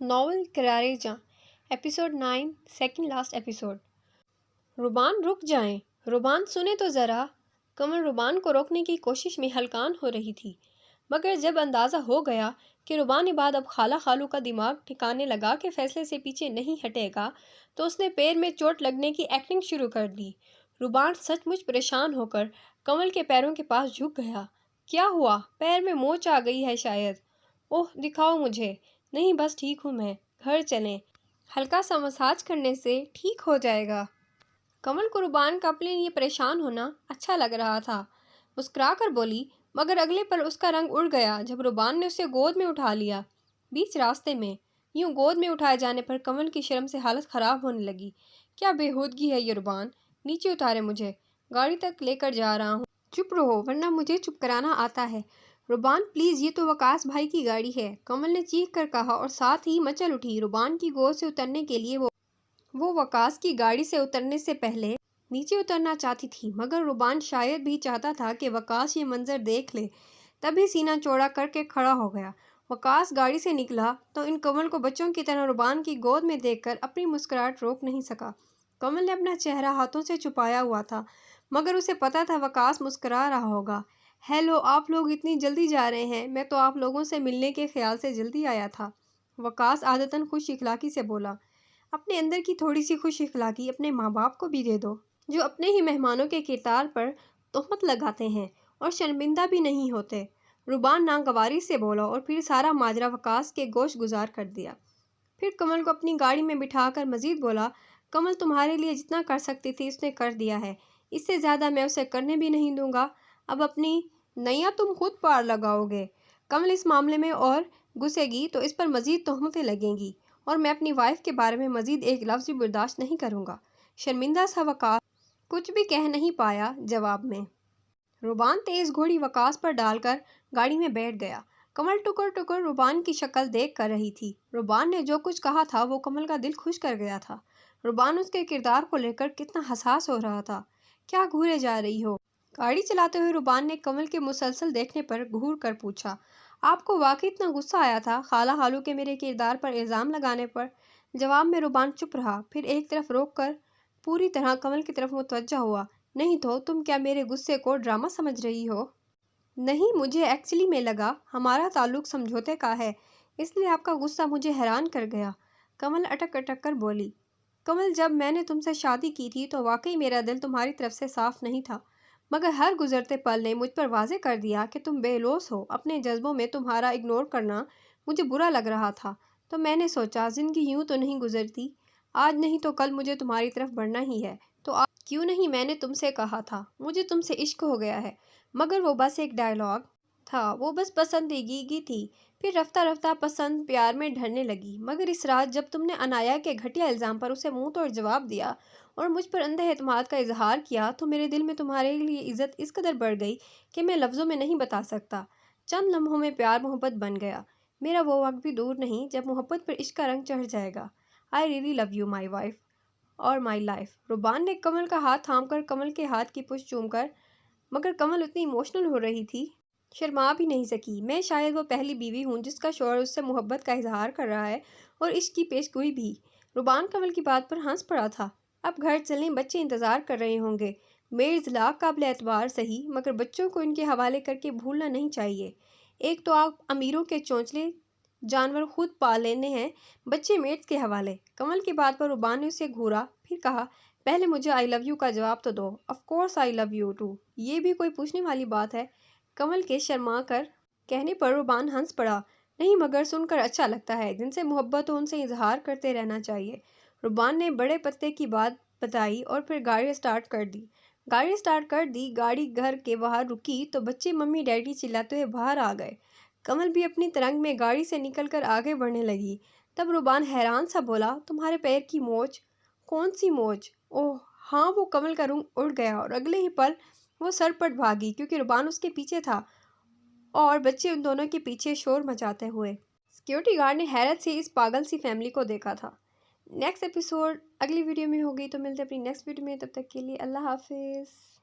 Novel کرارے جاں episode 9 second last episode. ربان رک جائیں، ربان سنیں تو ذرا۔ کمل ربان کو روکنے کی کوشش میں ہلکان ہو رہی تھی، مگر جب اندازہ ہو گیا کہ ربان بعد اب خالہ خالو کا دماغ ٹھکانے لگا کہ فیصلے سے پیچھے نہیں ہٹے گا، تو اس نے پیر میں چوٹ لگنے کی ایکٹنگ شروع کر دی۔ ربان سچ مچ پریشان ہو کر کمل کے پیروں کے پاس جھک گیا۔ کیا ہوا؟ پیر میں موچ آ گئی ہے شاید۔ اوہ دکھاؤ مجھے۔ نہیں بس ٹھیک ہوں میں، گھر چلیں، ہلکا سا مساج کرنے سے ٹھیک ہو جائے گا۔ کمل کو ربان کا اپنے لیے پریشان ہونا اچھا لگ رہا تھا، مسکرا کر بولی، مگر اگلے پل اس کا رنگ اڑ گیا جب ربان نے اسے گود میں اٹھا لیا۔ بیچ راستے میں یوں گود میں اٹھائے جانے پر کمل کی شرم سے حالت خراب ہونے لگی۔ کیا بےہودگی ہے یہ ربان، نیچے اتارے مجھے، گاڑی تک لے کر جا رہا ہوں۔ چپ رہو ورنہ مجھے چپ کرانا آتا ہے۔ ربان پلیز، یہ تو وقاص بھائی کی گاڑی ہے، کمل نے چیخ کر کہا اور ساتھ ہی مچل اٹھی ربان کی گود سے اترنے کے لیے۔ وہ وقاص کی گاڑی سے اترنے سے پہلے نیچے اترنا چاہتی تھی، مگر ربان شاید بھی چاہتا تھا کہ وقاص یہ منظر دیکھ لے، تبھی سینہ چوڑا کر کے کھڑا ہو گیا۔ وقاص گاڑی سے نکلا تو ان کمل کو بچوں کی طرح ربان کی گود میں دیکھ کر اپنی مسکراہٹ روک نہیں سکا۔ کمل نے اپنا چہرہ ہاتھوں سے چھپایا ہوا تھا، مگر اسے پتا تھا وقاص مسکرا رہا ہوگا۔ ہیلو، آپ لوگ اتنی جلدی جا رہے ہیں؟ میں تو آپ لوگوں سے ملنے کے خیال سے جلدی آیا تھا، وقاص عادتاً خوش اخلاقی سے بولا۔ اپنے اندر کی تھوڑی سی خوش اخلاقی اپنے ماں باپ کو بھی دے دو، جو اپنے ہی مہمانوں کے کردار پر تہمت لگاتے ہیں اور شرمندہ بھی نہیں ہوتے، ربان ناگواری سے بولا اور پھر سارا ماجرا وقاص کے گوش گزار کر دیا۔ پھر کمل کو اپنی گاڑی میں بٹھا کر مزید بولا، کمل تمہارے لیے جتنا کر سکتی تھی اس نے کر دیا ہے، اس سے زیادہ میں اسے کرنے بھی نہیں دوں گا۔ اب اپنی نیا تم خود پار لگاؤ گے۔ کمل اس معاملے میں اور گھسے گی تو اس پر مزید تہمتیں لگیں گی اور میں اپنی وائف کے بارے میں مزید ایک لفظ بھی برداشت نہیں کروں گا۔ شرمندہ سا وقاص کچھ بھی کہہ نہیں پایا جواب میں۔ ربان تیز گھوڑی وقاص پر ڈال کر گاڑی میں بیٹھ گیا۔ کمل ٹکر ٹکر ربان کی شکل دیکھ کر رہی تھی۔ ربان نے جو کچھ کہا تھا وہ کمل کا دل خوش کر گیا تھا۔ ربان اس کے کردار کو لے کر کتنا حساس ہو رہا تھا۔ کیا گھورے جا رہی ہو؟ گاڑی چلاتے ہوئے ربان نے کمل کے مسلسل دیکھنے پر گھور کر پوچھا، آپ کو واقعی اتنا غصہ آیا تھا خالہ خالو کے میرے کردار پر الزام لگانے پر؟ جواب میں ربان چپ رہا، پھر ایک طرف روک کر پوری طرح کمل کی طرف متوجہ ہوا۔ نہیں تو تم کیا میرے غصے کو ڈرامہ سمجھ رہی ہو؟ نہیں، مجھے ایکچولی میں لگا ہمارا تعلق سمجھوتے کا ہے، اس لیے آپ کا غصہ مجھے حیران کر گیا، کمل اٹک اٹک کر بولی۔ کمل، جب میں نے تم سے شادی کی تھی تو واقعی میرا دل تمہاری طرف سے صاف نہیں تھا، مگر ہر گزرتے پل نے مجھ پر واضح کر دیا کہ تم بے لوث ہو۔ اپنے جذبوں میں تمہارا اگنور کرنا مجھے برا لگ رہا تھا، تو میں نے سوچا زندگی یوں تو نہیں گزرتی، آج نہیں تو کل مجھے تمہاری طرف بڑھنا ہی ہے، تو آج کیوں نہیں میں نے تم سے کہا تھا مجھے تم سے عشق ہو گیا ہے، مگر وہ بس ایک ڈائلاگ تھا، وہ بس پسندیدگی تھی، پھر رفتہ رفتہ پسند پیار میں ڈھلنے لگی۔ مگر اس رات جب تم نے انایا کے گھٹیا الزام پر اسے منہ توڑ جواب دیا اور مجھ پر اندھے اعتماد کا اظہار کیا، تو میرے دل میں تمہارے لیے عزت اس قدر بڑھ گئی کہ میں لفظوں میں نہیں بتا سکتا۔ چند لمحوں میں پیار محبت بن گیا۔ میرا وہ وقت بھی دور نہیں جب محبت پر عشق کا رنگ چڑھ جائے گا۔ I really love you my wife اور my life۔ ربان نے کمل کا ہاتھ تھام کر کمل کے ہاتھ کی پشت چوم کر، مگر کمل اتنی ایموشنل ہو رہی تھی، شرما بھی نہیں سکی۔ میں شاید وہ پہلی بیوی ہوں جس کا شوہر اس سے محبت کا اظہار کر رہا ہے اور عشق کی پیش گوئی بھی۔ ربان کمل کی بات پر ہنس پڑا تھا۔ اب گھر چلیں، بچے انتظار کر رہے ہوں گے۔ میرز لاکھ قابل اعتبار صحیح، مگر بچوں کو ان کے حوالے کر کے بھولنا نہیں چاہیے۔ ایک تو آپ امیروں کے چونچلے جانور خود پال لینے ہیں، بچے میٹس کے حوالے۔ کمل کی بات پر ربان نے اسے گھورا، پھر کہا، پہلے مجھے آئی لو یو کا جواب تو دو۔ Of course I love you too, یہ بھی کوئی پوچھنے والی بات ہے؟ کمل کے شرما کر کہنے پر ربان ہنس پڑا۔ نہیں، مگر سن کر اچھا لگتا ہے، جن سے محبت ہو ان سے اظہار کرتے رہنا چاہیے۔ ربان نے بڑے پتے کی بات بتائی اور پھر گاڑی سٹارٹ کر دی۔ گاڑی گھر کے باہر رکی تو بچے ممی ڈیڈی چلاتے ہوئے باہر آ گئے۔ کمل بھی اپنی ترنگ میں گاڑی سے نکل کر آگے بڑھنے لگی۔ تب ربان حیران سا بولا، تمہارے پیر کی موچ؟ کون سی موچ؟ اوہ ہاں، وہ کمل کا رنگ اڑ گیا اور اگلے ہی پل وہ سر پٹ بھاگی، کیونکہ ربان اس کے پیچھے تھا اور بچے ان دونوں کے پیچھے شور مچاتے ہوئے۔ سیکیورٹی گارڈ نے حیرت سے اس پاگل سی فیملی کو دیکھا تھا۔ نیکسٹ ایپیسوڈ اگلی ویڈیو میں ہوگی، تو ملتے اپنی نیکسٹ ویڈیو میں، تب تک کے لیے اللہ حافظ۔